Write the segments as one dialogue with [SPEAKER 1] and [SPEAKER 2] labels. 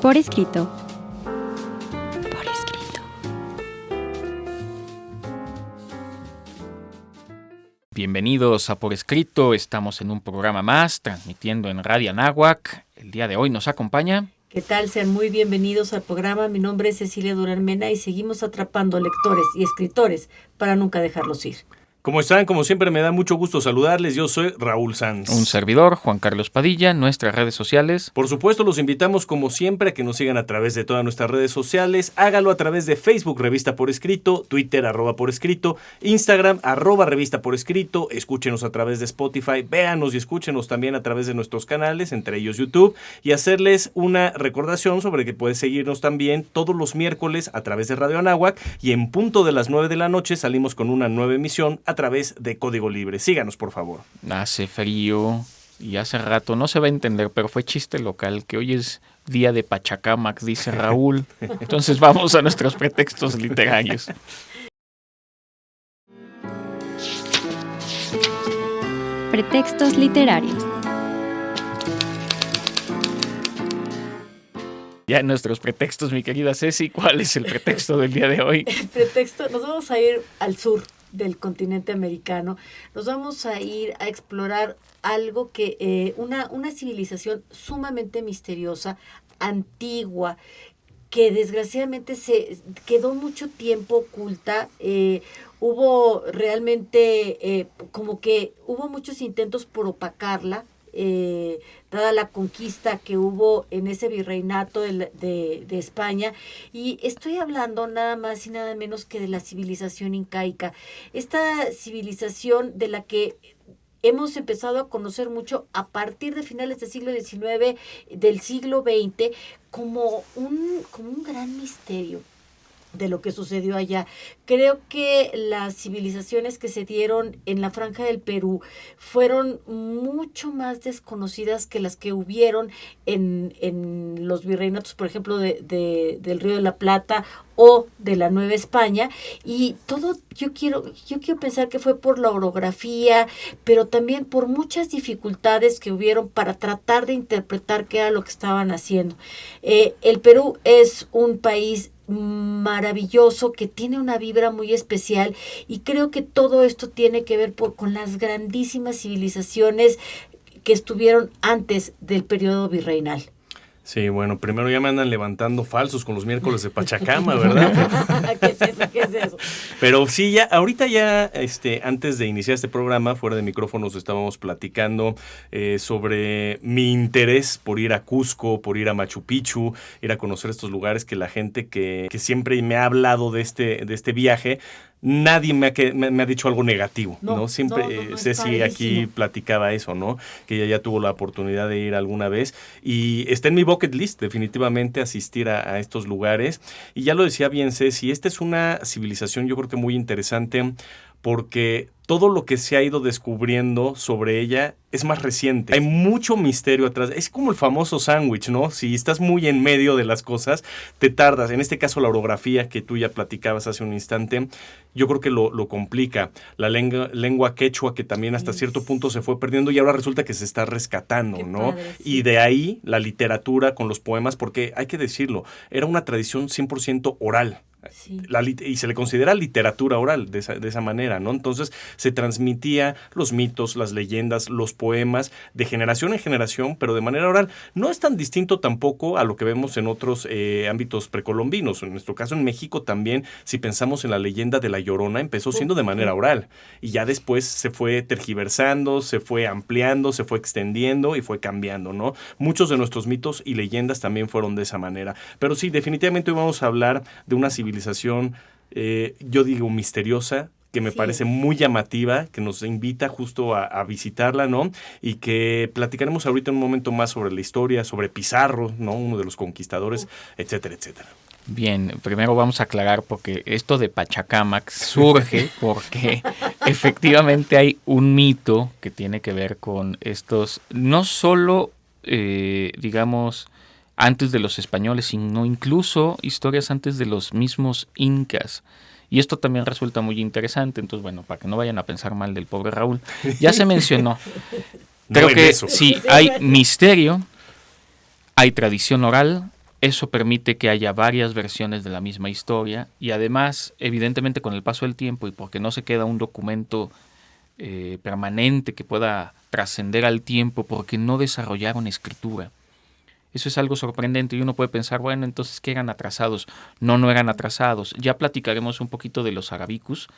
[SPEAKER 1] Por escrito. Por escrito.
[SPEAKER 2] Bienvenidos a Por Escrito, estamos en un programa más, transmitiendo en Radio Anáhuac. El día de hoy nos acompaña...
[SPEAKER 3] ¿Qué tal? Sean muy bienvenidos al programa. Mi nombre es Cecilia Durán Mena y seguimos atrapando lectores y escritores para nunca dejarlos ir.
[SPEAKER 4] ¿Cómo están? Como siempre me da mucho gusto saludarles. Yo soy Raúl Sanz.
[SPEAKER 2] Un servidor, Juan Carlos Padilla, nuestras redes sociales.
[SPEAKER 4] Por supuesto, los invitamos como siempre a que nos sigan a través de todas nuestras redes sociales. Hágalo a través de Facebook, Revista Por Escrito, Twitter, @Por Escrito, Instagram, @Revista Por Escrito. Escúchenos a través de Spotify, véanos y escúchenos también a través de nuestros canales, entre ellos YouTube. Y hacerles una recordación sobre que puedes seguirnos también todos los miércoles a través de Radio Anáhuac. Y en punto de las 9 de la noche salimos con una nueva emisión a través de Código Libre. Síganos, por favor.
[SPEAKER 2] Hace frío y hace rato, no se va a entender, pero fue chiste local, que hoy es día de Pachacamac, dice Raúl. Entonces vamos a nuestros pretextos literarios.
[SPEAKER 1] Pretextos literarios.
[SPEAKER 2] Ya en nuestros pretextos, mi querida Ceci, ¿cuál es el pretexto del día de hoy?
[SPEAKER 3] El pretexto, nos vamos a ir al sur del continente americano. Nos vamos a ir a explorar algo que, una civilización sumamente misteriosa, antigua, que desgraciadamente se quedó mucho tiempo oculta. Hubo realmente, como que hubo muchos intentos por opacarla, dada la conquista que hubo en ese virreinato de España, y estoy hablando nada más y nada menos que de la civilización incaica, esta civilización de la que hemos empezado a conocer mucho a partir de finales del siglo XIX, del siglo XX, como un gran misterio de lo que sucedió allá. Creo que las civilizaciones que se dieron en la Franja del Perú fueron mucho más desconocidas que las que hubieron en los virreinatos, por ejemplo, del Río de la Plata o de la Nueva España, y todo yo quiero pensar que fue por la orografía, pero también por muchas dificultades que hubieron para tratar de interpretar qué era lo que estaban haciendo. El Perú es un país maravilloso, que tiene una vibra muy especial, y creo que todo esto tiene que ver con las grandísimas civilizaciones que estuvieron antes del periodo virreinal.
[SPEAKER 4] Sí, bueno, primero ya me andan levantando falsos con los miércoles de Pachacama, ¿verdad?
[SPEAKER 3] ¿Qué es eso?
[SPEAKER 4] Pero sí, ya, ahorita ya, antes de iniciar este programa, fuera de micrófonos estábamos platicando sobre mi interés por ir a Cusco, por ir a Machu Picchu, ir a conocer estos lugares que la gente que siempre me ha hablado de este viaje, nadie me ha dicho algo negativo, ¿no? Siempre Ceci aquí platicaba eso, ¿no? Que ella ya tuvo la oportunidad de ir alguna vez y está en mi bucket list, definitivamente, asistir a estos lugares. Y ya lo decía bien Ceci, esta es una civilización yo creo que muy interesante, porque todo lo que se ha ido descubriendo sobre ella es más reciente. Hay mucho misterio atrás. Es como el famoso sándwich, ¿no? Si estás muy en medio de las cosas, te tardas. En este caso, la orografía que tú ya platicabas hace un instante, yo creo que lo complica. La lengua quechua, que también hasta cierto punto se fue perdiendo y ahora resulta que se está rescatando,
[SPEAKER 3] Qué
[SPEAKER 4] ¿no?
[SPEAKER 3] padre, sí.
[SPEAKER 4] Y de ahí la literatura con los poemas, porque hay que decirlo, era una tradición 100% oral.
[SPEAKER 3] Sí.
[SPEAKER 4] Y se le considera literatura oral de esa manera, ¿no? Entonces se transmitía los mitos, las leyendas, los poemas de generación en generación, pero de manera oral. No es tan distinto tampoco a lo que vemos en otros ámbitos precolombinos. En nuestro caso, en México también, si pensamos en la leyenda de La Llorona, empezó siendo de manera oral y ya después se fue tergiversando, se fue ampliando, se fue extendiendo y fue cambiando, ¿no? Muchos de nuestros mitos y leyendas también fueron de esa manera. Pero sí, definitivamente hoy vamos a hablar de una civilización, yo digo misteriosa, que me parece muy llamativa, que nos invita justo a visitarla, ¿no? Y que platicaremos ahorita en un momento más sobre la historia, sobre Pizarro, ¿no? Uno de los conquistadores, etcétera, etcétera.
[SPEAKER 2] Bien, primero vamos a aclarar porque esto de Pachacamac surge porque efectivamente hay un mito que tiene que ver con estos, no solo, digamos, antes de los españoles, sino incluso historias antes de los mismos incas. Y esto también resulta muy interesante. Entonces, bueno, para que no vayan a pensar mal del pobre Raúl, ya se mencionó. Creo que sí, hay misterio, hay tradición oral, Eso permite que haya varias versiones de la misma historia y además, evidentemente con el paso del tiempo y porque no se queda un documento permanente que pueda trascender al tiempo porque no desarrollaron escritura. Eso es algo sorprendente y uno puede pensar, bueno, entonces, ¿qué eran atrasados? No, no eran atrasados. Ya platicaremos un poquito de los Arabicus,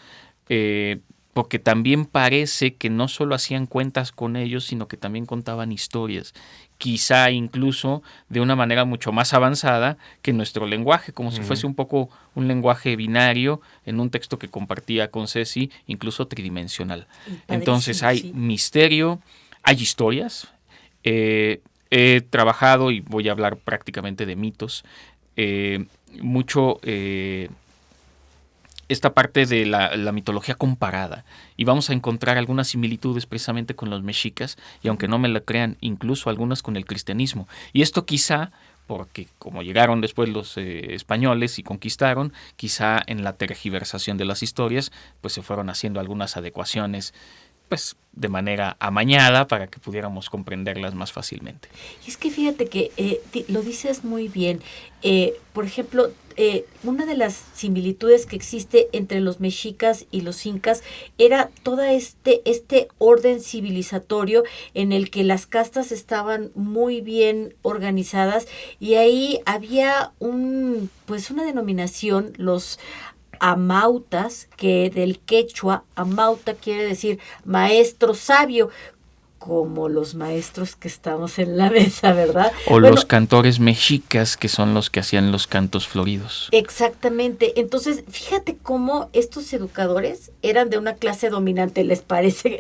[SPEAKER 2] porque también parece que no solo hacían cuentas con ellos, sino que también contaban historias, quizá incluso de una manera mucho más avanzada que nuestro lenguaje, como si fuese un poco un lenguaje binario en un texto que compartía con Ceci, incluso tridimensional. Entonces hay misterio, hay historias. He trabajado y voy a hablar prácticamente de mitos, mucho esta parte de la mitología comparada y vamos a encontrar algunas similitudes precisamente con los mexicas y aunque no me lo crean, incluso algunas con el cristianismo. Y esto quizá porque como llegaron después los españoles y conquistaron, quizá en la tergiversación de las historias, pues se fueron haciendo algunas adecuaciones pues de manera amañada para que pudiéramos comprenderlas más fácilmente.
[SPEAKER 3] Y es que fíjate que lo dices muy bien. Por ejemplo, una de las similitudes que existe entre los mexicas y los incas era todo este orden civilizatorio en el que las castas estaban muy bien organizadas y ahí había una denominación, los amautas, que del quechua, amauta quiere decir maestro sabio, como los maestros que estamos en la mesa, ¿verdad?
[SPEAKER 2] O los cantores mexicas, que son los que hacían los cantos floridos.
[SPEAKER 3] Exactamente. Entonces, fíjate cómo estos educadores eran de una clase dominante, ¿les parece?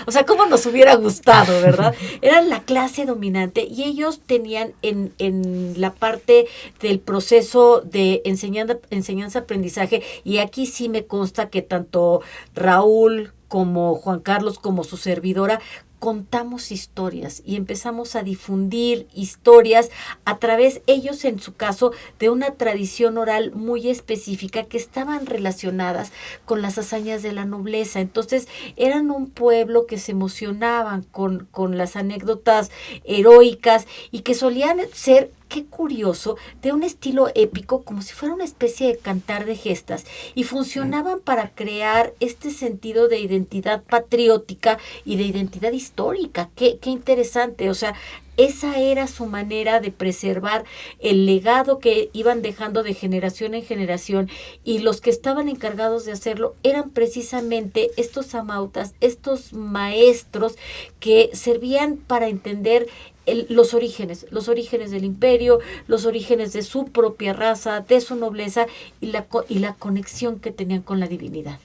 [SPEAKER 3] O sea, cómo nos hubiera gustado, ¿verdad? Eran la clase dominante y ellos tenían en la parte del proceso de enseñanza-aprendizaje, y aquí sí me consta que tanto Raúl como Juan Carlos, como su servidora, contamos historias y empezamos a difundir historias a través, ellos en su caso, de una tradición oral muy específica que estaban relacionadas con las hazañas de la nobleza. Entonces, eran un pueblo que se emocionaban con las anécdotas heroicas y que solían ser, qué curioso, de un estilo épico, como si fuera una especie de cantar de gestas, y funcionaban para crear este sentido de identidad patriótica y de identidad histórica. Qué interesante, o sea, esa era su manera de preservar el legado que iban dejando de generación en generación, y los que estaban encargados de hacerlo eran precisamente estos amautas, estos maestros que servían para entender los orígenes del imperio, los orígenes de su propia raza, de su nobleza y la conexión que tenían con la divinidad.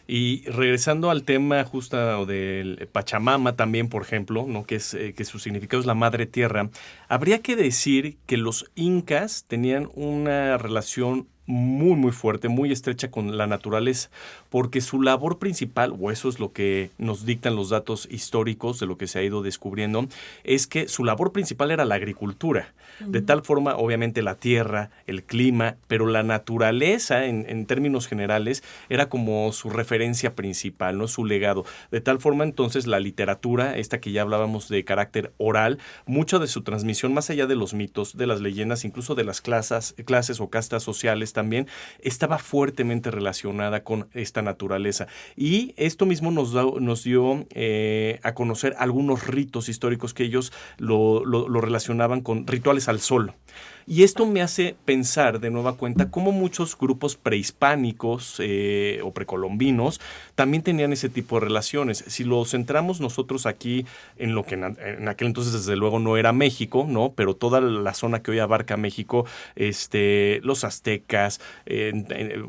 [SPEAKER 4] Y regresando al tema justo del Pachamama también, por ejemplo, ¿no? que su significado es la madre tierra, habría que decir que los incas tenían una relación muy, muy fuerte, muy estrecha con la naturaleza, porque su labor principal, o eso es lo que nos dictan los datos históricos de lo que se ha ido descubriendo, es que su labor principal era la agricultura. De tal forma, obviamente, la tierra, el clima, pero la naturaleza, en términos generales, era como su referencia principal, ¿no? Su legado. De tal forma, entonces, la literatura, esta que ya hablábamos de carácter oral, mucha de su transmisión, más allá de los mitos, de las leyendas, incluso de las clases o castas sociales también, estaba fuertemente relacionada con esta naturaleza. Y esto mismo nos dio a conocer algunos ritos históricos que ellos lo relacionaban con rituales al sol. Y esto me hace pensar de nueva cuenta cómo muchos grupos prehispánicos o precolombinos también tenían ese tipo de relaciones. Si lo centramos nosotros aquí en lo que en aquel entonces desde luego no era México, ¿no? Pero toda la zona que hoy abarca México, los aztecas,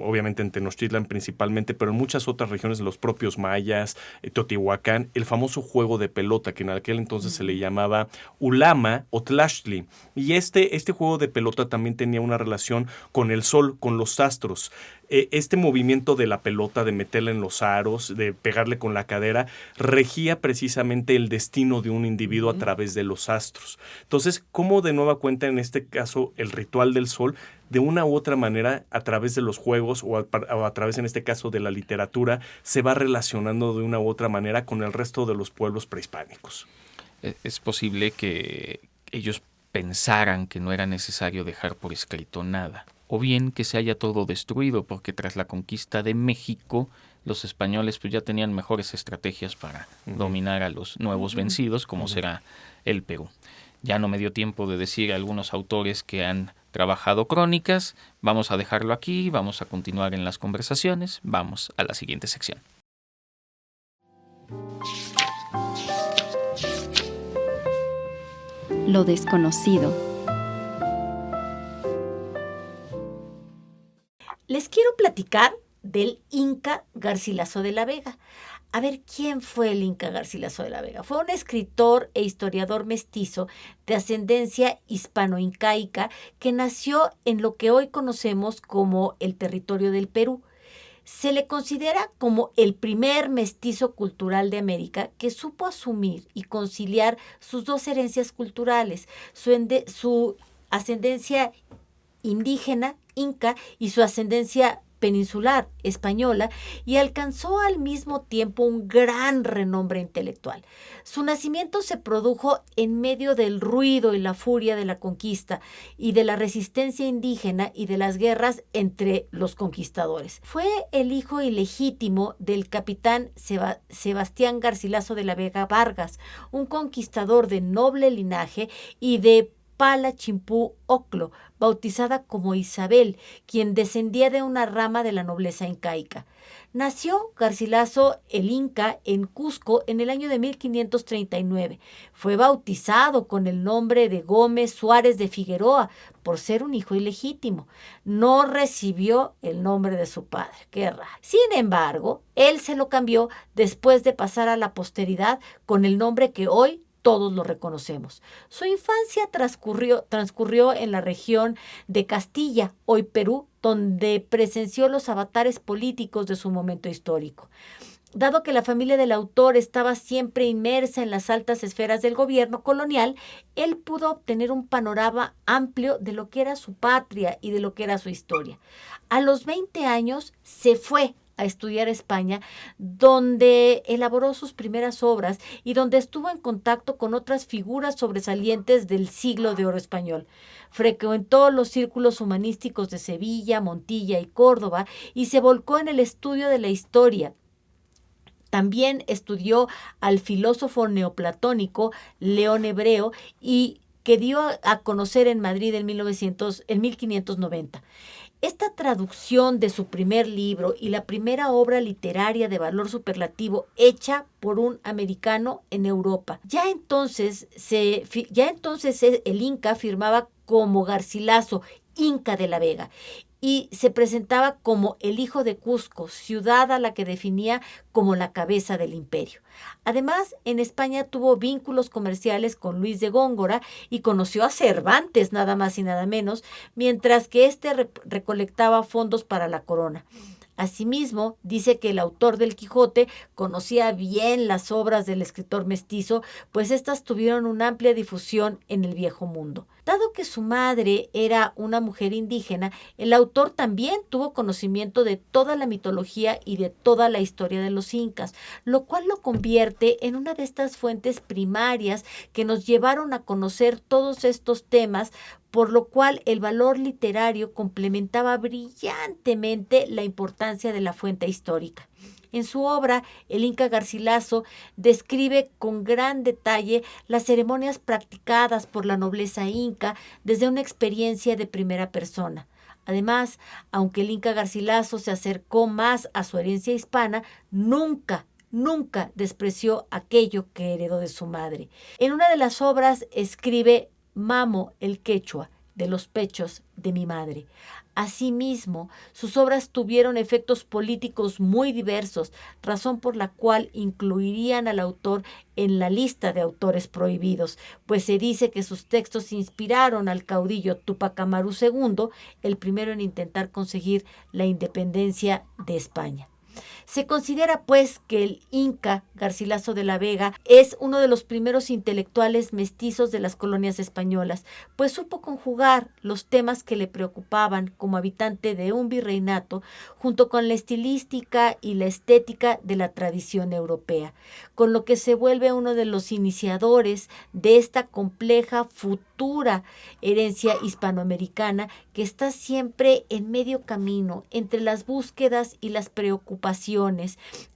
[SPEAKER 4] obviamente en Tenochtitlan principalmente, pero en muchas otras regiones de los propios mayas, Teotihuacán, el famoso juego de pelota que en aquel entonces se le llamaba ulama o tlachtli. Y este juego de pelota también tenía una relación con el sol, con los astros. Este movimiento de la pelota, de meterla en los aros, de pegarle con la cadera, regía precisamente el destino de un individuo a través de los astros. Entonces, ¿cómo de nueva cuenta en este caso el ritual del sol, de una u otra manera, a través de los juegos o a través, en este caso, de la literatura, se va relacionando de una u otra manera con el resto de los pueblos prehispánicos?
[SPEAKER 2] Es posible que ellos pensaran que no era necesario dejar por escrito nada, o bien que se haya todo destruido, porque tras la conquista de México, los españoles pues ya tenían mejores estrategias para dominar a los nuevos vencidos, como será el Perú. Ya no me dio tiempo de decir a algunos autores que han trabajado crónicas. Vamos a dejarlo aquí, vamos a continuar en las conversaciones. Vamos a la siguiente sección.
[SPEAKER 1] Lo desconocido.
[SPEAKER 3] Les quiero platicar del Inca Garcilaso de la Vega. A ver, ¿quién fue el Inca Garcilaso de la Vega? Fue un escritor e historiador mestizo de ascendencia hispano-incaica que nació en lo que hoy conocemos como el territorio del Perú. Se le considera como el primer mestizo cultural de América que supo asumir y conciliar sus dos herencias culturales, su ascendencia indígena, inca, y su ascendencia peninsular, española, y alcanzó al mismo tiempo un gran renombre intelectual. Su nacimiento se produjo en medio del ruido y la furia de la conquista y de la resistencia indígena y de las guerras entre los conquistadores. Fue el hijo ilegítimo del capitán Sebastián Garcilaso de la Vega Vargas, un conquistador de noble linaje, y de Pala Chimpú Oclo, bautizada como Isabel, quien descendía de una rama de la nobleza incaica. Nació Garcilaso el Inca en Cusco en el año de 1539. Fue bautizado con el nombre de Gómez Suárez de Figueroa por ser un hijo ilegítimo. No recibió el nombre de su padre. Qué raro. Sin embargo, él se lo cambió después de pasar a la posteridad con el nombre que hoy todos lo reconocemos. Su infancia transcurrió en la región de Castilla, hoy Perú, donde presenció los avatares políticos de su momento histórico. Dado que la familia del autor estaba siempre inmersa en las altas esferas del gobierno colonial, él pudo obtener un panorama amplio de lo que era su patria y de lo que era su historia. A los 20 años se fue a estudiar a España, donde elaboró sus primeras obras y donde estuvo en contacto con otras figuras sobresalientes del siglo de oro español. Frecuentó los círculos humanísticos de Sevilla, Montilla y Córdoba y se volcó en el estudio de la historia. También estudió al filósofo neoplatónico León Hebreo, y que dio a conocer en Madrid en 1590. Esta traducción de su primer libro y la primera obra literaria de valor superlativo hecha por un americano en Europa. Ya entonces el Inca firmaba como Garcilaso, Inca de la Vega, y se presentaba como el hijo de Cusco, ciudad a la que definía como la cabeza del imperio. Además, en España tuvo vínculos comerciales con Luis de Góngora y conoció a Cervantes, nada más y nada menos, mientras que recolectaba fondos para la corona. Asimismo, dice que el autor del Quijote conocía bien las obras del escritor mestizo, pues éstas tuvieron una amplia difusión en el Viejo Mundo. Dado que su madre era una mujer indígena, el autor también tuvo conocimiento de toda la mitología y de toda la historia de los incas, lo cual lo convierte en una de estas fuentes primarias que nos llevaron a conocer todos estos temas, por lo cual el valor literario complementaba brillantemente la importancia de la fuente histórica. En su obra, el Inca Garcilaso describe con gran detalle las ceremonias practicadas por la nobleza inca desde una experiencia de primera persona. Además, aunque el Inca Garcilaso se acercó más a su herencia hispana, nunca despreció aquello que heredó de su madre. En una de las obras escribe: «Mamo el quechua de los pechos de mi madre». Asimismo, sus obras tuvieron efectos políticos muy diversos, razón por la cual incluirían al autor en la lista de autores prohibidos, pues se dice que sus textos inspiraron al caudillo Túpac Amaru II, el primero en intentar conseguir la independencia de España. Se considera pues que el Inca Garcilaso de la Vega es uno de los primeros intelectuales mestizos de las colonias españolas, pues supo conjugar los temas que le preocupaban como habitante de un virreinato junto con la estilística y la estética de la tradición europea, con lo que se vuelve uno de los iniciadores de esta compleja futura herencia hispanoamericana que está siempre en medio camino entre las búsquedas y las preocupaciones,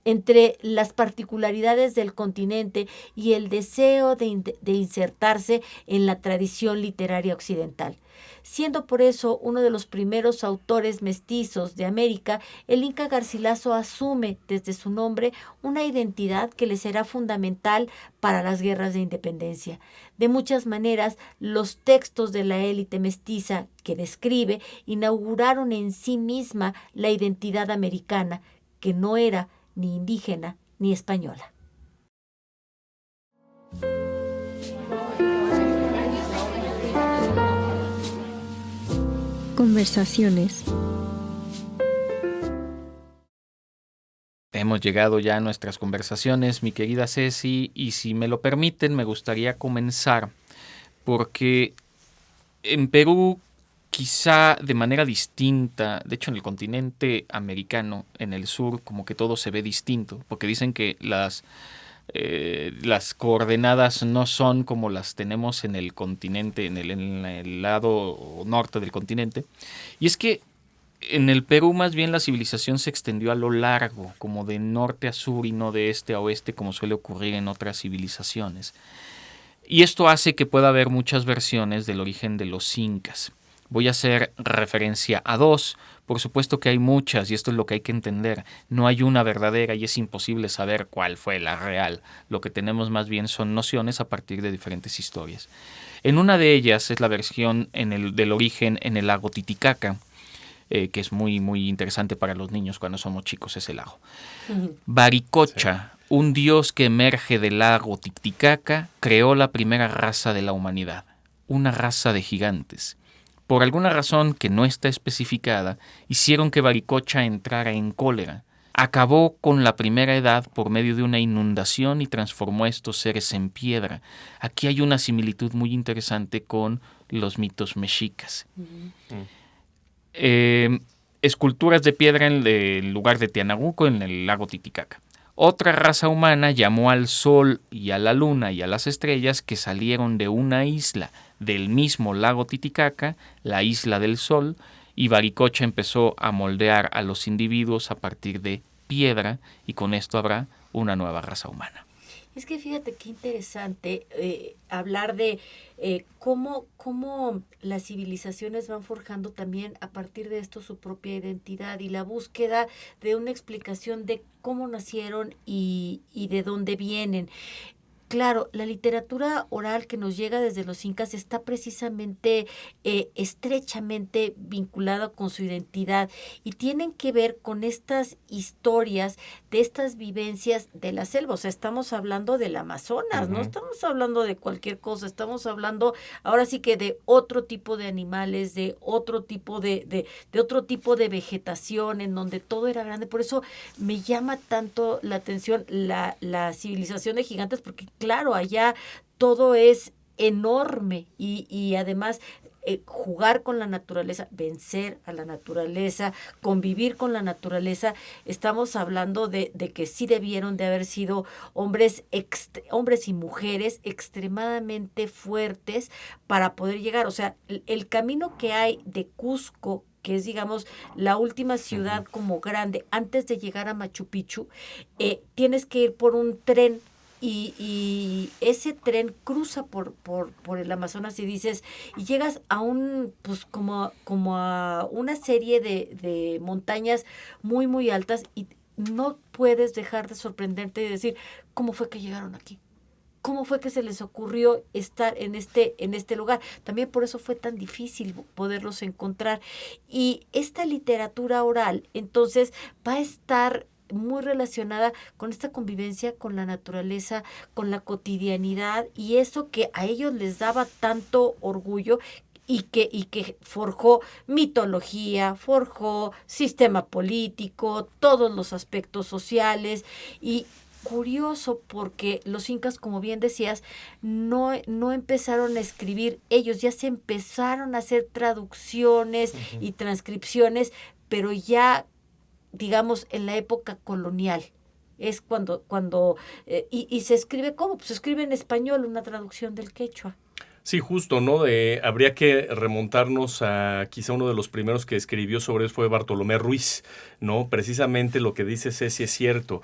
[SPEAKER 3] entre las particularidades del continente y el deseo de insertarse en la tradición literaria occidental. Siendo por eso uno de los primeros autores mestizos de América, el Inca Garcilaso asume desde su nombre una identidad que le será fundamental para las guerras de independencia. De muchas maneras, los textos de la élite mestiza que describe inauguraron en sí misma la identidad americana, que no era ni indígena ni española.
[SPEAKER 1] Conversaciones.
[SPEAKER 2] Hemos llegado ya a nuestras conversaciones, mi querida Ceci, y si me lo permiten, me gustaría comenzar porque en Perú, quizá de manera distinta, de hecho en el continente americano, en el sur, como que todo se ve distinto, porque dicen que las coordenadas no son como las tenemos en el continente, en el lado norte del continente, y es que en el Perú más bien la civilización se extendió a lo largo, como de norte a sur y no de este a oeste como suele ocurrir en otras civilizaciones. Y esto hace que pueda haber muchas versiones del origen de los incas. Voy a hacer referencia a dos, por supuesto que hay muchas y esto es lo que hay que entender. No hay una verdadera y es imposible saber cuál fue la real. Lo que tenemos más bien son nociones a partir de diferentes historias. En una de ellas es la versión del origen en el lago Titicaca, que es muy, muy interesante para los niños cuando somos chicos ese lago. Baricocha, sí, un dios que emerge del lago Titicaca, creó la primera raza de la humanidad, una raza de gigantes. Por alguna razón que no está especificada, hicieron que Baricocha entrara en cólera. Acabó con la primera edad por medio de una inundación y transformó a estos seres en piedra. Aquí hay una similitud muy interesante con los mitos mexicas. Esculturas de piedra en el lugar de Tianaguco, en el lago Titicaca. Otra raza humana llamó al sol y a la luna y a las estrellas que salieron de una isla del mismo lago Titicaca, la isla del sol, y Baricocha empezó a moldear a los individuos a partir de piedra y con esto habrá una nueva raza humana.
[SPEAKER 3] Es que fíjate qué interesante hablar de cómo las civilizaciones van forjando también a partir de esto su propia identidad y la búsqueda de una explicación de cómo nacieron y de dónde vienen. Claro, la literatura oral que nos llega desde los incas está precisamente estrechamente vinculada con su identidad y tienen que ver con estas historias de estas vivencias de la selva. O sea, estamos hablando del Amazonas, no estamos hablando de cualquier cosa, estamos hablando ahora sí que de otro tipo de animales, de otro tipo de otro tipo de vegetación en donde todo era grande. Por eso me llama tanto la atención la civilización de gigantes, porque claro, allá todo es enorme y además jugar con la naturaleza, vencer a la naturaleza, convivir con la naturaleza, estamos hablando de que sí debieron de haber sido hombres y mujeres extremadamente fuertes para poder llegar. O sea, el camino que hay de Cusco, que es, digamos, la última ciudad como grande, antes de llegar a Machu Picchu, tienes que ir por un tren. Y ese tren cruza por el Amazonas y llegas a pues como a una serie de montañas muy, muy altas y no puedes dejar de sorprenderte y decir, ¿cómo fue que llegaron aquí? ¿Cómo fue que se les ocurrió estar en este lugar? También por eso fue tan difícil poderlos encontrar. Y esta literatura oral, entonces, va a estar muy relacionada con esta convivencia con la naturaleza, con la cotidianidad y eso que a ellos les daba tanto orgullo y que forjó mitología, forjó sistema político, todos los aspectos sociales. Y curioso porque los incas, como bien decías, no empezaron a escribir ellos, ya se empezaron a hacer traducciones y transcripciones, pero ya, digamos, en la época colonial. Es cuando y se escribe, ¿cómo? Pues se escribe en español, una traducción del quechua.
[SPEAKER 4] Sí, justo, ¿no? Habría que remontarnos a quizá uno de los primeros que escribió sobre eso fue Bartolomé Ruiz, ¿no? Precisamente lo que dice Ceci es cierto.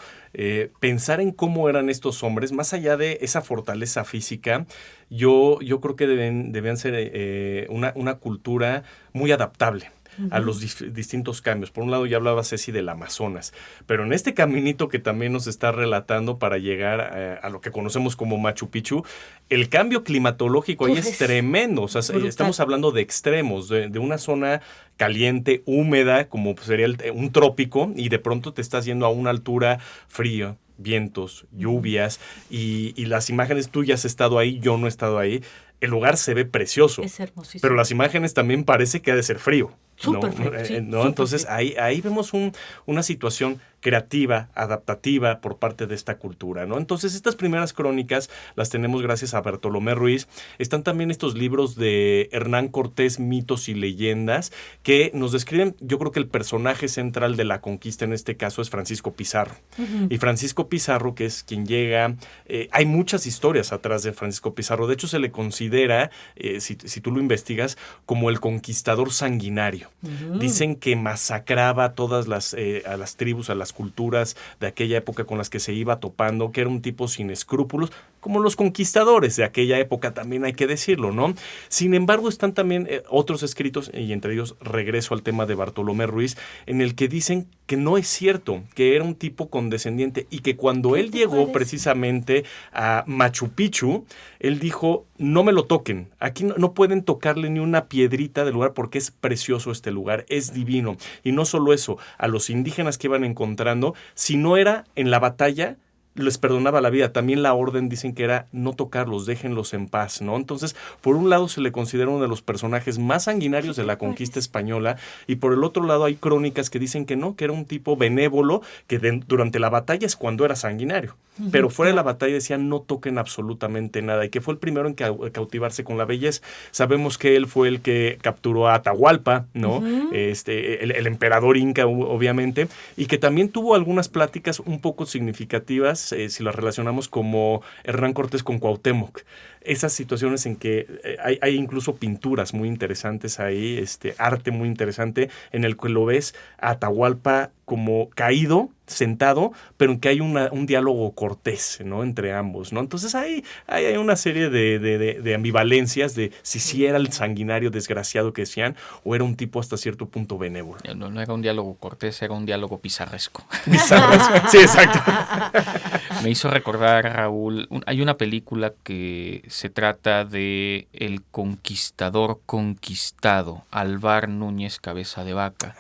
[SPEAKER 4] Pensar en cómo eran estos hombres, más allá de esa fortaleza física, yo creo que debían ser una cultura muy adaptable a los distintos cambios. Por un lado, ya hablaba Ceci del Amazonas, pero en este caminito que también nos está relatando para llegar a lo que conocemos como Machu Picchu, el cambio climatológico ahí es tremendo. O sea, estamos hablando de extremos, de una zona caliente, húmeda, como sería un trópico, y de pronto te estás yendo a una altura fría, vientos, lluvias, y las imágenes, tú ya has estado ahí, yo no he estado ahí. El lugar se ve precioso,
[SPEAKER 3] es hermosísimo,
[SPEAKER 4] pero las imágenes también parece que ha de ser frío.
[SPEAKER 3] Súper frío, sí,
[SPEAKER 4] ¿no? Entonces ahí vemos una situación creativa, adaptativa por parte de esta cultura, ¿no? Entonces estas primeras crónicas las tenemos gracias a Bartolomé Ruiz. Están también estos libros de Hernán Cortés, Mitos y Leyendas, que nos describen, yo creo que el personaje central de la conquista en este caso es Francisco Pizarro. Y Francisco Pizarro, que es quien llega, hay muchas historias atrás de Francisco Pizarro. De hecho, se le considera, si tú lo investigas, como el conquistador sanguinario. Dicen que masacraba a todas a las tribus, a las culturas de aquella época con las que se iba topando, que era un tipo sin escrúpulos, como los conquistadores de aquella época, también hay que decirlo, ¿no? Sin embargo, están también otros escritos, y entre ellos regreso al tema de Bartolomé Ruiz, en el que dicen que no es cierto, que era un tipo condescendiente, y que cuando él llegó precisamente a Machu Picchu, él dijo, no me lo toquen, aquí no pueden tocarle ni una piedrita del lugar porque es precioso este lugar, es divino. Y no solo eso, a los indígenas que iban encontrando, si no era en la batalla, les perdonaba la vida. También la orden dicen que era no tocarlos, déjenlos en paz, ¿no? Entonces, por un lado se le considera uno de los personajes más sanguinarios de la conquista española, y por el otro lado hay crónicas que dicen que no, que era un tipo benévolo, que durante la batalla es cuando era sanguinario. Pero fuera de la batalla decían no toquen absolutamente nada, y que fue el primero en cautivarse con la belleza. Sabemos que él fue el que capturó a Atahualpa, ¿no? El emperador inca, obviamente, y que también tuvo algunas pláticas un poco significativas, si las relacionamos como Hernán Cortés con Cuauhtémoc. Esas situaciones en que hay incluso pinturas muy interesantes ahí, arte muy interesante, en el que lo ves a Atahualpa como caído, sentado, pero en que hay un diálogo cortés, ¿no? Entre ambos, ¿no? Entonces hay una serie de ambivalencias de si era el sanguinario desgraciado que decían, o era un tipo hasta cierto punto benévolo.
[SPEAKER 2] No era un diálogo cortés, era un diálogo pizarresco.
[SPEAKER 4] Pizarresco, sí, exacto.
[SPEAKER 2] Me hizo recordar, Raúl, hay una película que se trata de El conquistador conquistado, Alvar Núñez Cabeza de Vaca.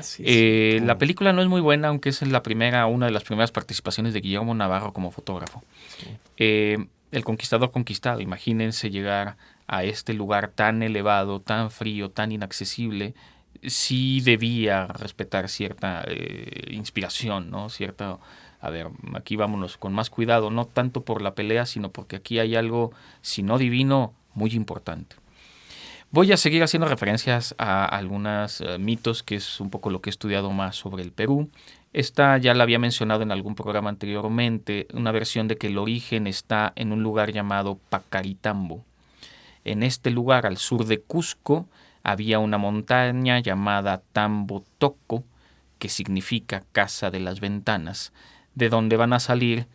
[SPEAKER 4] Sí,
[SPEAKER 2] la película no es muy buena, aunque es una de las primeras participaciones de Guillermo Navarro como fotógrafo. Sí. El conquistador conquistado, imagínense llegar a este lugar tan elevado, tan frío, tan inaccesible. Sí debía respetar cierta inspiración, ¿no? A ver, aquí vámonos con más cuidado, no tanto por la pelea, sino porque aquí hay algo, si no divino, muy importante. Voy a seguir haciendo referencias a algunos mitos, que es un poco lo que he estudiado más sobre el Perú. Esta ya la había mencionado en algún programa anteriormente, una versión de que el origen está en un lugar llamado Pacaritambo. En este lugar, al sur de Cusco, había una montaña llamada Tambo Toco, que significa Casa de las Ventanas, de donde van a salir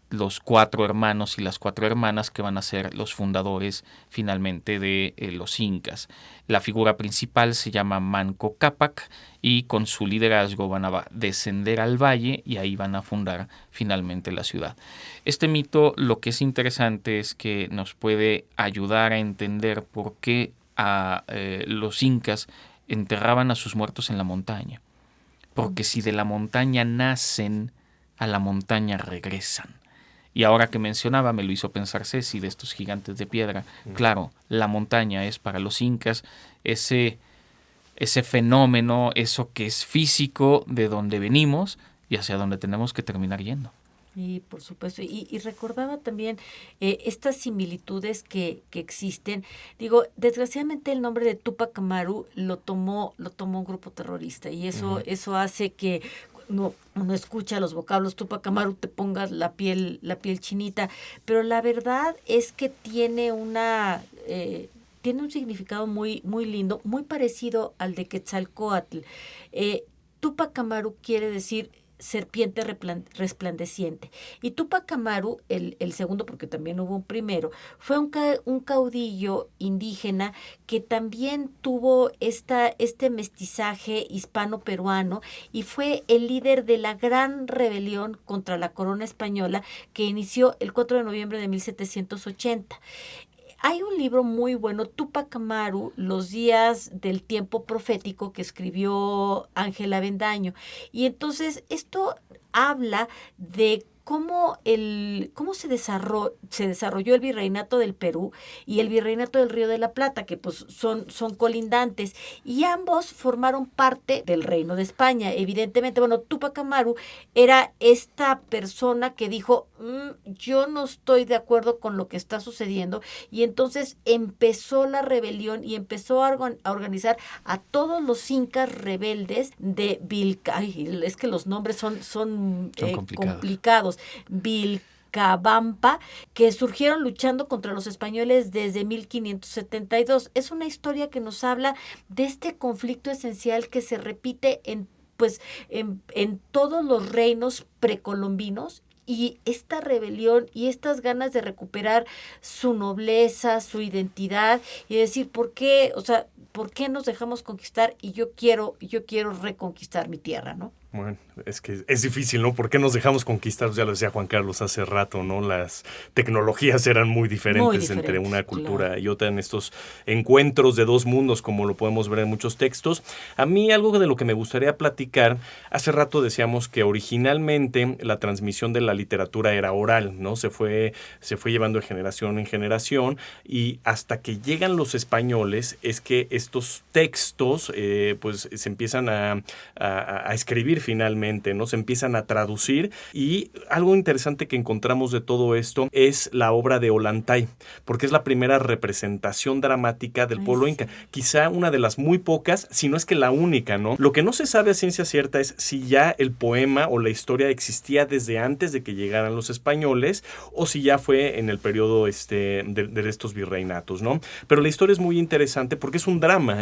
[SPEAKER 2] los 4 hermanos y las 4 hermanas que van a ser los fundadores finalmente de los incas. La figura principal se llama Manco Cápac, y con su liderazgo van a descender al valle y ahí van a fundar finalmente la ciudad. Este mito, lo que es interesante es que nos puede ayudar a entender por qué los incas enterraban a sus muertos en la montaña. Porque si de la montaña nacen, a la montaña regresan. Y ahora que mencionaba, me lo hizo pensar Ceci, de estos gigantes de piedra. Claro, la montaña es para los incas ese fenómeno, eso que es físico, de donde venimos y hacia donde tenemos que terminar yendo.
[SPEAKER 3] Y por supuesto, y recordaba también estas similitudes que existen. Digo, desgraciadamente el nombre de Túpac Amaru lo tomó un grupo terrorista, y eso hace que uno escucha los vocablos Túpac Amaru, te pongas la piel chinita, pero la verdad es que tiene tiene un significado muy, muy lindo, muy parecido al de Quetzalcóatl. Túpac Amaru quiere decir serpiente resplandeciente. Y Túpac Amaru, el segundo, porque también hubo un primero, fue un caudillo indígena que también tuvo este mestizaje hispano-peruano, y fue el líder de la gran rebelión contra la corona española que inició el 4 de noviembre de 1780. Hay un libro muy bueno, Túpac Amaru, Los días del tiempo profético, que escribió Ángela Avendaño. Y entonces esto habla de cómo se desarrolló el virreinato del Perú y el virreinato del Río de la Plata, que pues son colindantes, y ambos formaron parte del Reino de España. Evidentemente, bueno, Túpac Amaru era esta persona que dijo, yo no estoy de acuerdo con lo que está sucediendo, y entonces empezó la rebelión y empezó a organizar a todos los incas rebeldes de Vilcay. Es que los nombres son complicados. Vilcabamba, que surgieron luchando contra los españoles desde 1572. Es una historia que nos habla de este conflicto esencial que se repite en todos los reinos precolombinos, y esta rebelión y estas ganas de recuperar su nobleza, su identidad, y decir, ¿por qué nos dejamos conquistar? Y yo quiero reconquistar mi tierra, ¿no?
[SPEAKER 4] Bueno, es que es difícil, ¿no? ¿Por qué nos dejamos conquistar? Ya lo decía Juan Carlos hace rato, ¿no? Las tecnologías eran muy diferentes entre una cultura y otra en estos encuentros de dos mundos, como lo podemos ver en muchos textos. A mí algo de lo que me gustaría platicar, hace rato decíamos que originalmente la transmisión de la literatura era oral, ¿no? Se fue llevando de generación en generación, y hasta que llegan los españoles es que estos textos pues se empiezan a escribir finalmente, ¿no? Se empiezan a traducir, y algo interesante que encontramos de todo esto es la obra de Ollantay, porque es la primera representación dramática del pueblo inca. Quizá una de las muy pocas, si no es que la única, ¿no? Lo que no se sabe a ciencia cierta es si ya el poema o la historia existía desde antes de que llegaran los españoles, o si ya fue en el periodo de estos virreinatos, ¿no? Pero la historia es muy interesante porque es un drama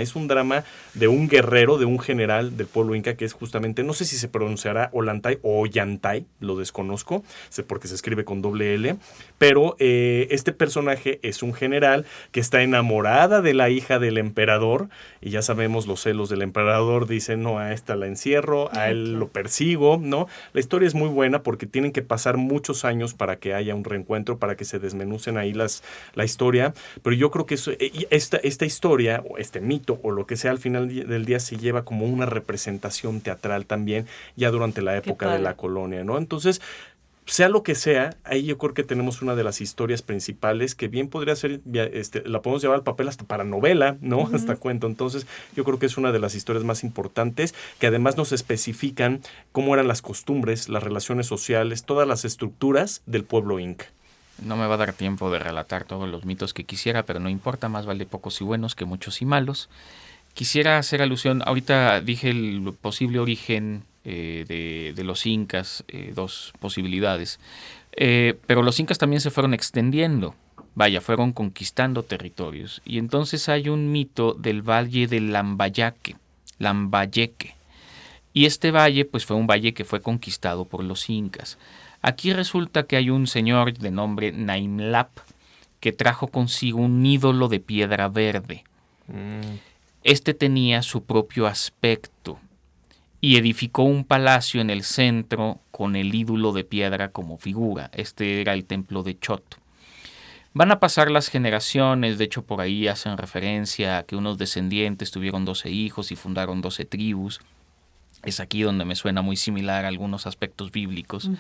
[SPEAKER 4] de un guerrero, de un general del pueblo inca, que es justamente, no sé si se pronunciará Ollantay o Ollantay, lo desconozco, porque se escribe con doble L, pero este personaje es un general que está enamorada de la hija del emperador, y ya sabemos los celos del emperador, dicen, no, a esta la encierro, a él lo persigo, ¿no? La historia es muy buena porque tienen que pasar muchos años para que haya un reencuentro, para que se desmenucen ahí la historia, pero yo creo que esta historia, o este mito, o lo que sea, al final del día se lleva como una representación teatral también, ya durante la época de la colonia, ¿no? Entonces, sea lo que sea, ahí yo creo que tenemos una de las historias principales que bien podría ser, la podemos llevar al papel hasta para novela, ¿no? Uh-huh. Hasta cuento. Entonces, yo creo que es una de las historias más importantes, que además nos especifican cómo eran las costumbres, las relaciones sociales, todas las estructuras del pueblo inca.
[SPEAKER 2] No me va a dar tiempo de relatar todos los mitos que quisiera, pero no importa, más vale pocos y buenos que muchos y malos. Quisiera hacer alusión, ahorita dije el posible origen de los incas, dos posibilidades, pero los incas también se fueron extendiendo, fueron conquistando territorios, y entonces hay un mito del valle de Lambayeque, y este valle pues fue un valle que fue conquistado por los incas. Aquí resulta que hay un señor de nombre Naimlap que trajo consigo un ídolo de piedra verde. Este tenía su propio aspecto y edificó un palacio en el centro con el ídolo de piedra como figura. Este era el templo de Chot. Van a pasar las generaciones, de hecho por ahí hacen referencia a que unos descendientes tuvieron 12 hijos y fundaron 12 tribus. Es aquí donde me suena muy similar a algunos aspectos bíblicos.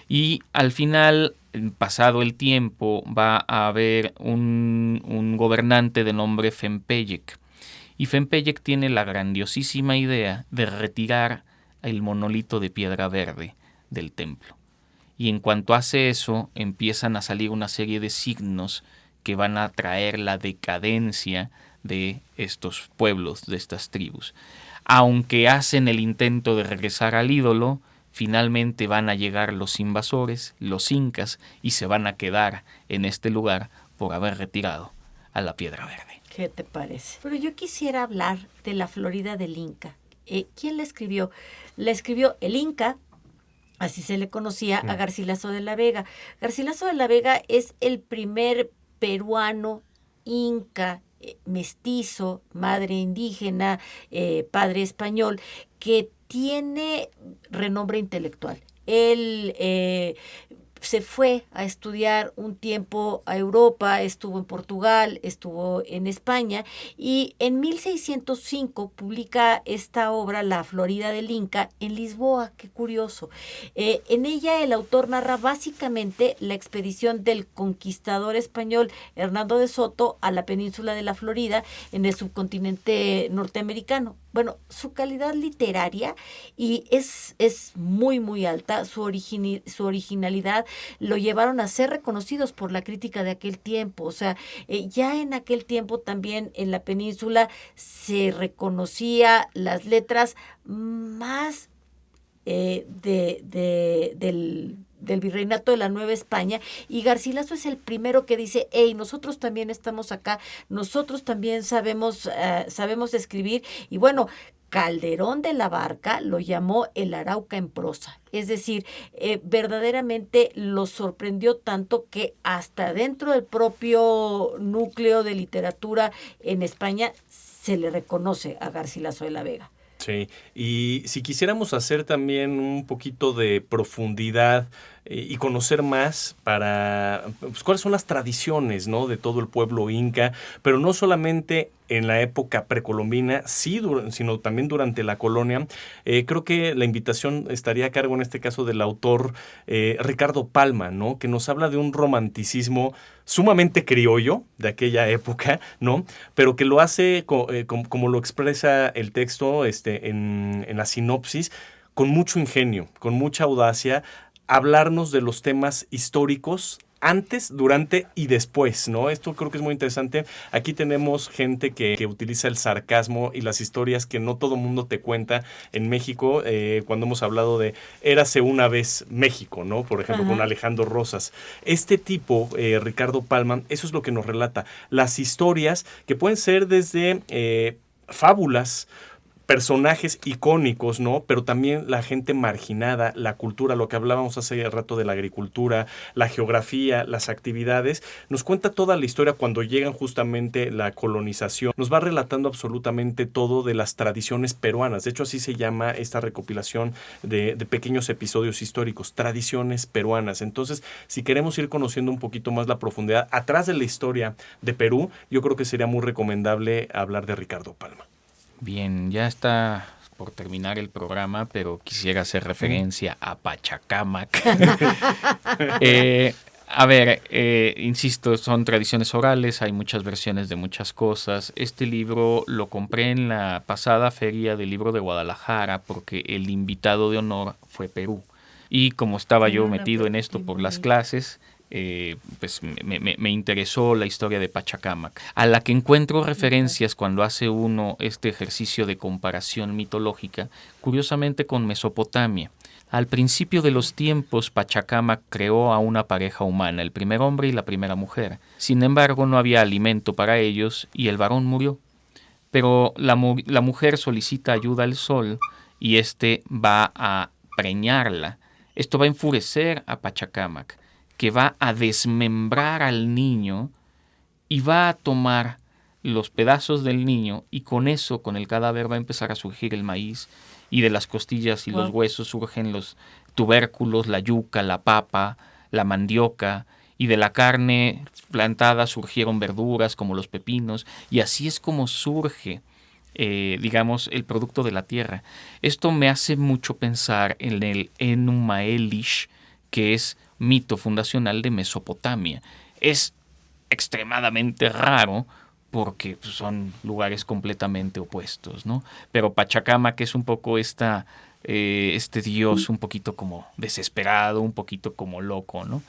[SPEAKER 2] Y al final, pasado el tiempo, va a haber un gobernante de nombre Fempeyek. Y Fempeyek tiene la grandiosísima idea de retirar el monolito de piedra verde del templo. Y en cuanto hace eso, empiezan a salir una serie de signos que van a traer la decadencia de estos pueblos, de estas tribus. Aunque hacen el intento de regresar al ídolo, finalmente van a llegar los invasores, los incas, y se van a quedar en este lugar por haber retirado a la piedra verde.
[SPEAKER 3] ¿Qué te parece? Pero yo quisiera hablar de la Florida del Inca. ¿Quién la escribió? La escribió el Inca, así se le conocía a Garcilaso de la Vega. Garcilaso de la Vega es el primer peruano inca, mestizo, madre indígena, padre español, que tiene renombre intelectual. Él se fue a estudiar un tiempo a Europa, estuvo en Portugal, estuvo en España, y en 1605 publica esta obra, La Florida del Inca, en Lisboa. Qué curioso. En ella el autor narra básicamente la expedición del conquistador español Hernando de Soto a la península de la Florida en el subcontinente norteamericano. Bueno, su calidad literaria y es muy, muy alta. Su originalidad lo llevaron a ser reconocidos por la crítica de aquel tiempo. O sea, ya en aquel tiempo también en la península se reconocía las letras más del virreinato de la Nueva España, y Garcilaso es el primero que dice: hey, nosotros también estamos acá, nosotros también sabemos escribir. Y bueno, Calderón de la Barca lo llamó el Arauca en prosa. Es decir, verdaderamente lo sorprendió tanto que hasta dentro del propio núcleo de literatura en España se le reconoce a Garcilaso de la Vega.
[SPEAKER 4] Sí, y si quisiéramos hacer también un poquito de profundidad y conocer más para pues, cuáles son las tradiciones, ¿no?, de todo el pueblo inca, pero no solamente en la época precolombina, sino también durante la colonia. Creo que la invitación estaría a cargo en este caso del autor Ricardo Palma, ¿no?, que nos habla de un romanticismo sumamente criollo de aquella época, ¿no?, pero que lo hace como lo expresa el texto en la sinopsis, con mucho ingenio, con mucha audacia, hablarnos de los temas históricos antes, durante y después, ¿no? Esto creo que es muy interesante. Aquí tenemos gente que utiliza el sarcasmo y las historias que no todo mundo te cuenta en México, cuando hemos hablado de Érase una vez México, ¿no? Por ejemplo, con Alejandro Rosas. Este tipo, Ricardo Palma, eso es lo que nos relata. Las historias que pueden ser desde fábulas, personajes icónicos, ¿no? Pero también la gente marginada, la cultura, lo que hablábamos hace rato de la agricultura, la geografía, las actividades. Nos cuenta toda la historia cuando llegan justamente la colonización. Nos va relatando absolutamente todo de las tradiciones peruanas. De hecho, así se llama esta recopilación de pequeños episodios históricos, tradiciones peruanas. Entonces, si queremos ir conociendo un poquito más la profundidad atrás de la historia de Perú, yo creo que sería muy recomendable hablar de Ricardo Palma.
[SPEAKER 2] Bien, ya está por terminar el programa, pero quisiera hacer referencia a Pachacámac. Insisto, son tradiciones orales, hay muchas versiones de muchas cosas. Este libro lo compré en la pasada Feria del Libro de Guadalajara porque el invitado de honor fue Perú. Y como estaba yo metido en esto por las clases, pues me interesó la historia de Pachacámac, a la que encuentro referencias cuando hace uno este ejercicio de comparación mitológica, curiosamente con Mesopotamia. Al principio de los tiempos, Pachacámac creó a una pareja humana, el primer hombre y la primera mujer. Sin embargo, no había alimento para ellos y el varón murió. Pero la mujer solicita ayuda al sol y éste va a preñarla. Esto va a enfurecer a Pachacámac, que va a desmembrar al niño y va a tomar los pedazos del niño, y con eso, con el cadáver, va a empezar a surgir el maíz, y de las costillas y los huesos surgen los tubérculos, la yuca, la papa, la mandioca, y de la carne plantada surgieron verduras como los pepinos, y así es como surge digamos, el producto de la tierra. Esto me hace mucho pensar en el Enuma Elish, que es mito fundacional de Mesopotamia. Es extremadamente raro porque son lugares completamente opuestos, ¿no? Pero Pachacamac es un poco este dios un poquito como desesperado, un poquito como loco, ¿no?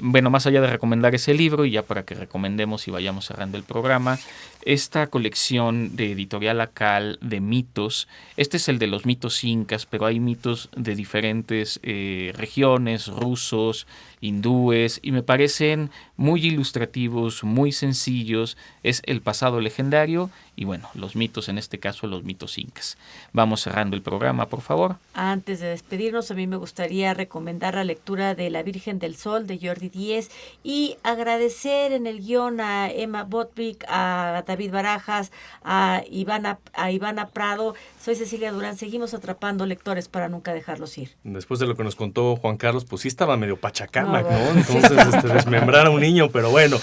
[SPEAKER 2] Bueno, más allá de recomendar ese libro, y ya para que recomendemos y vayamos cerrando el programa, esta colección de Editorial Akal de mitos, este es el de los mitos incas, pero hay mitos de diferentes regiones, rusos, hindúes, y me parecen muy ilustrativos, muy sencillos. Es el pasado legendario y bueno, los mitos, en este caso los mitos incas. Vamos cerrando el programa, por favor.
[SPEAKER 3] Antes de despedirnos, a mí me gustaría recomendar la lectura de La Virgen del Sol de Jordi Díez y agradecer en el guión a Emma Botvic, a David Barajas, a Ivana Prado. Soy Cecilia Durán. Seguimos atrapando lectores para nunca dejarlos ir.
[SPEAKER 4] Después de lo que nos contó Juan Carlos, pues sí estaba medio Pachacamac,
[SPEAKER 3] No,
[SPEAKER 4] ¿no? Entonces, desmembrar a un niño, pero bueno,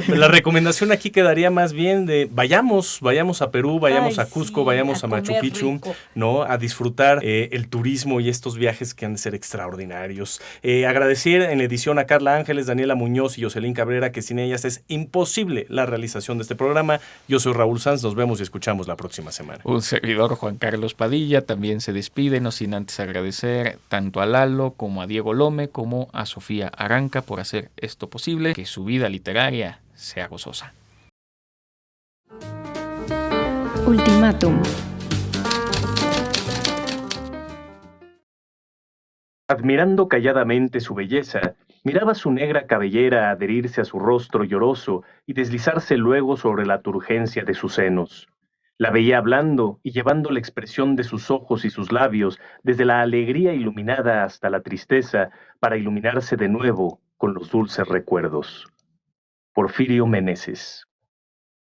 [SPEAKER 4] la recomendación aquí quedaría más bien de vayamos a Perú, vayamos
[SPEAKER 3] Ay,
[SPEAKER 4] a Cusco,
[SPEAKER 3] sí,
[SPEAKER 4] vayamos a Machu
[SPEAKER 3] comer
[SPEAKER 4] Picchu,
[SPEAKER 3] rico.
[SPEAKER 4] ¿no? A disfrutar el turismo y estos viajes que han de ser extraordinarios. Agradecer en edición a Carla Ángeles, Daniela Muñoz y Jocelyn Cabrera, que sin ellas es imposible la realización de este programa. Yo soy Raúl Sanz, nos vemos y escuchamos la próxima semana.
[SPEAKER 2] Un servidor, Juan Carlos Padilla, también se despide, no sin antes agradecer tanto a Lalo como a Diego Lome como a Sofía Aranca por hacer esto posible, que su vida literaria sea gozosa.
[SPEAKER 1] Ultimátum.
[SPEAKER 4] Admirando calladamente su belleza, miraba su negra cabellera adherirse a su rostro lloroso y deslizarse luego sobre la turgencia de sus senos. La veía hablando y llevando la expresión de sus ojos y sus labios desde la alegría iluminada hasta la tristeza para iluminarse de nuevo con los dulces recuerdos. Porfirio Meneses.